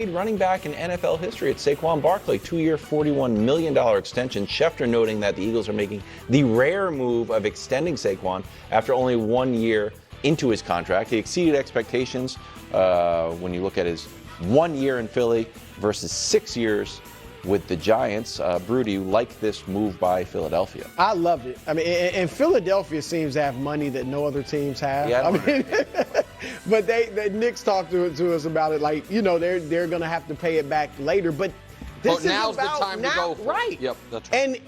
running back in NFL history. It's Saquon Barkley, 2-year, $41 million extension. Schefter noting that the Eagles are making the rare move of extending Saquon after only 1 year into his contract. He exceeded expectations when you look at his 1 year in Philly versus 6 years with the Giants. Brew, do you like this move by Philadelphia? I love it. I mean, and Philadelphia seems to have money that no other teams have. Yeah, but Nick's talked to us about it. Like, they're going to have to pay it back later. But this now's the time to go for it. Right. Yep, that's right. And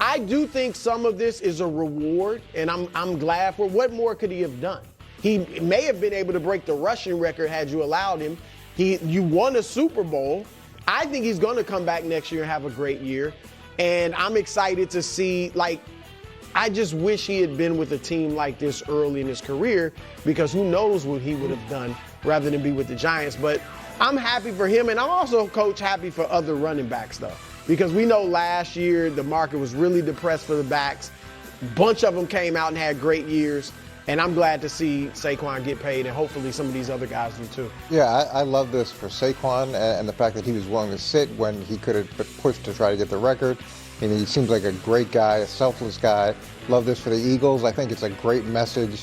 I do think some of this is a reward, and I'm glad for. What more could he have done? He may have been able to break the rushing record had you allowed him. You won a Super Bowl. I think he's going to come back next year and have a great year. And I'm excited to see, I just wish he had been with a team like this early in his career, because who knows what he would have done rather than be with the Giants. But I'm happy for him, and I'm also, Coach, happy for other running backs, though, because we know last year the market was really depressed for the backs. A bunch of them came out and had great years. And I'm glad to see Saquon get paid, and hopefully some of these other guys do too. Yeah, I love this for Saquon, and the fact that he was willing to sit when he could have pushed to try to get the record. I mean, he seems like a great guy, a selfless guy. Love this for the Eagles. I think it's a great message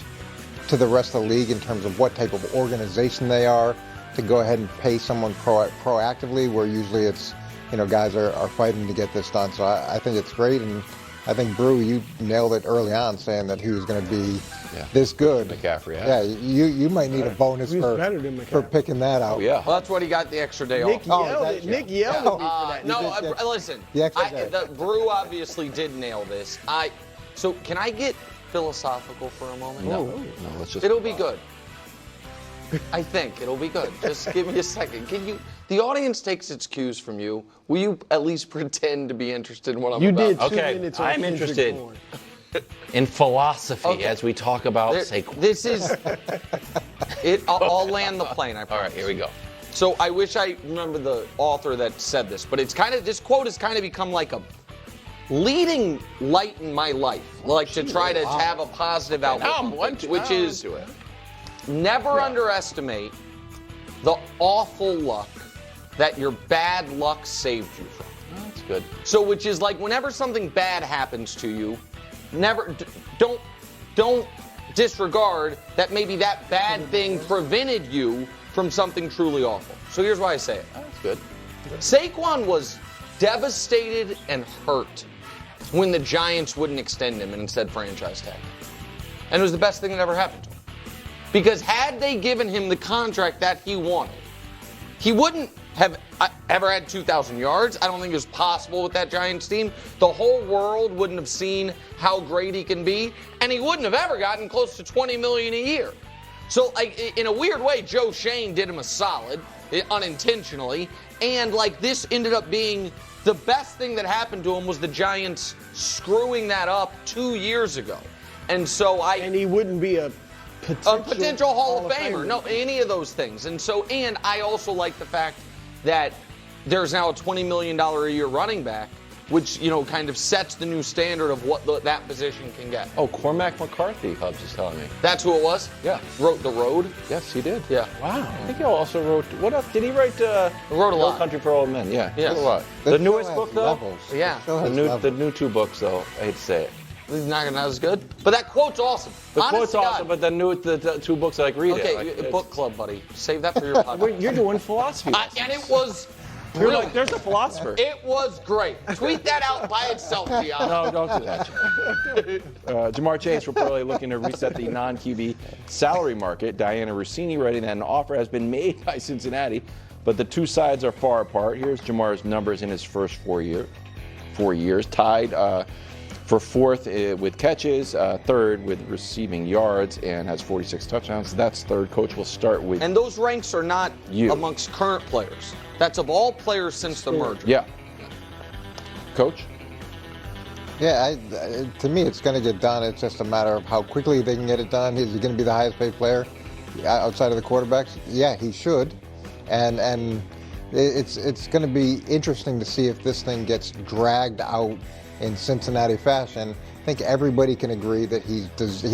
to the rest of the league in terms of what type of organization they are, to go ahead and pay someone proactively, where usually it's, guys are fighting to get this done. So I think it's great, and I think, Brew, you nailed it early on, saying that he was going to be this good. McCaffrey, yeah. You might need a bonus for picking that out. Oh, yeah. Well, that's what he got the extra day Nick off. Nick yelled at me for that. Listen. The Brew obviously did nail this. So can I get philosophical for a moment? No, let's just. It'll be good. I think it'll be good. Just give me a second. The audience takes its cues from you. Will you at least pretend to be interested in what I'm about? You did 2 Okay, minutes on I'm Kendrick interested Bourne. in philosophy as we talk about Saquon. This is it. I'll land the plane. I promise. All right, here we go. So I wish I remember the author that said this, but this quote has kind of become like a leading light in my life, to try to have a positive outlook, which is never underestimate the awful luck that your bad luck saved you from. That's good. So, which is whenever something bad happens to you, don't disregard that maybe that bad thing prevented you from something truly awful. So here's why I say it. That's good. Saquon was devastated and hurt when the Giants wouldn't extend him and instead franchise tag him. And it was the best thing that ever happened to him. Because had they given him the contract that he wanted, he wouldn't have ever had 2,000 yards. I don't think it was possible with that Giants team. The whole world wouldn't have seen how great he can be, and he wouldn't have ever gotten close to $20 million a year. So, in a weird way, Joe Shane did him a solid, unintentionally, and this ended up being the best thing that happened to him was the Giants screwing that up 2 years ago. And so and he wouldn't be a potential Hall of Famer. No, any of those things. And I also like the fact that there's now a $20 million a year running back, which, kind of sets the new standard of what that position can get. Oh, Cormac McCarthy, Hubs is telling me. That's who it was? Yeah. Wrote The Road? Yes, he did. Yeah. Wow. I think he also wrote, what else? Did he write? Wrote a lot. No Country for Old Men, yeah. Yes. Wrote a lot. It The still newest has book, though? levels. Yeah. It still has The levels. new 2 books, though, I hate to say it. It's not as good. But that quote's awesome. The Honest quote's to God. awesome, but the 2 books, I read it. Okay, book club, buddy. Save that for your podcast. You're doing philosophy. And it was You're brilliant. like, there's a philosopher. It was great. Tweet that out by itself, Gian. No, don't do that. Jamar Chase reportedly looking to reset the non-QB salary market. Diana Rossini writing that an offer has been made by Cincinnati, but the two sides are far apart. Here's Jamar's numbers in his first 4 years. Tied for 4th with catches, 3rd with receiving yards, and has 46 touchdowns. That's 3rd. Coach will start with And those ranks are not amongst current players. That's of all players since the merger. Yeah. Coach? Yeah, to me, it's going to get done. It's just a matter of how quickly they can get it done. Is he going to be the highest paid player outside of the quarterbacks? Yeah, he should. And it's going to be interesting to see if this thing gets dragged out in Cincinnati fashion. I think everybody can agree that he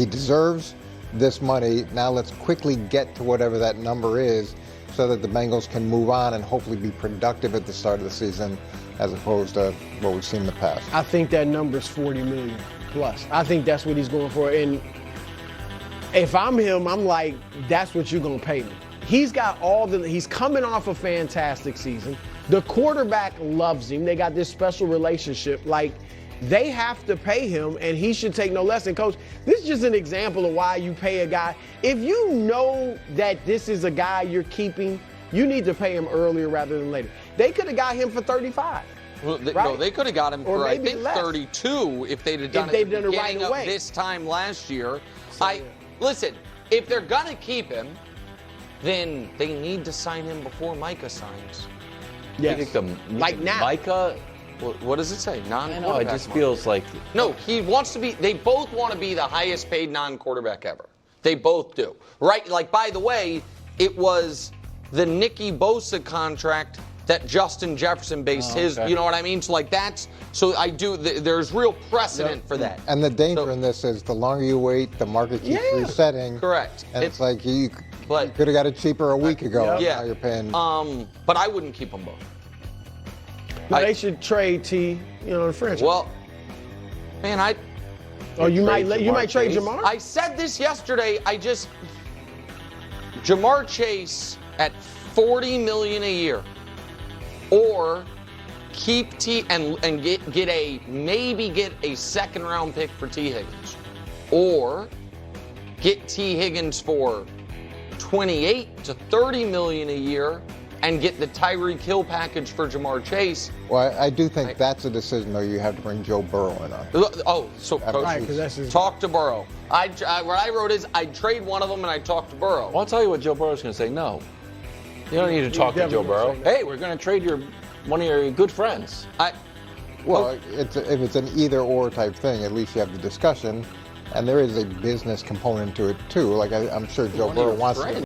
deserves this money. Now let's quickly get to whatever that number is so so that the Bengals can move on and hopefully be productive at the start of the season as opposed to what we've seen in the past. I think that number's 40 million plus. I think that's what he's going for. And if I'm him, I'm like, that's what you're going to pay me. He's coming off a fantastic season. The quarterback loves him. They got this special relationship. Like, they have to pay him, and he should take no less. And, Coach, this is just an example of why you pay a guy. If you know that this is a guy you're keeping, you need to pay him earlier rather than later. They could have got him for 35. Well, right? No, they could have got him for, I think, less. 32 if they'd have done If it they'd at the done it right beginning of away. this time last year. So, Listen, if they're going to keep him, then they need to sign him before Micah signs. Yes. You think Like now. Micah, What does it say? I know, it Non-quarterback just money. feels like. No, he wants to be. They both want to be the highest paid non-quarterback ever. They both do. Right? Like, by the way, it was the Nicky Bosa contract that Justin Jefferson based his. okay. You know what I mean? So like there's real precedent for that. And the danger So- in this is the longer you wait, the market keeps Yeah. resetting. Correct. And it's like you But- could have got it cheaper a week ago. Yeah. Now you're paying. But I wouldn't keep them both. But they should trade the franchise. Well, man, you might trade Chase. Jamar. I said this yesterday. Jamar Chase at $40 million a year, or keep T and get a second round pick for T Higgins, or get T Higgins for 28 to 30 million a year and get the Tyreek Hill package for Jamar Chase. Well, I do think that's a decision, though, you have to bring Joe Burrow in on. Oh, so Coach, Right, 'cause that's his- talk to Burrow. What I wrote is I'd trade one of them and I'd talk to Burrow. Well, I'll tell you what Joe Burrow's going to say. No. You don't need to talk to Joe definitely Burrow. gonna say no. Hey, we're going to trade one of your good friends. Well, if it's an either-or type thing, at least you have the discussion. And there is a business component to it, too. Like, I'm sure Joe One of Burrow your wants to friends.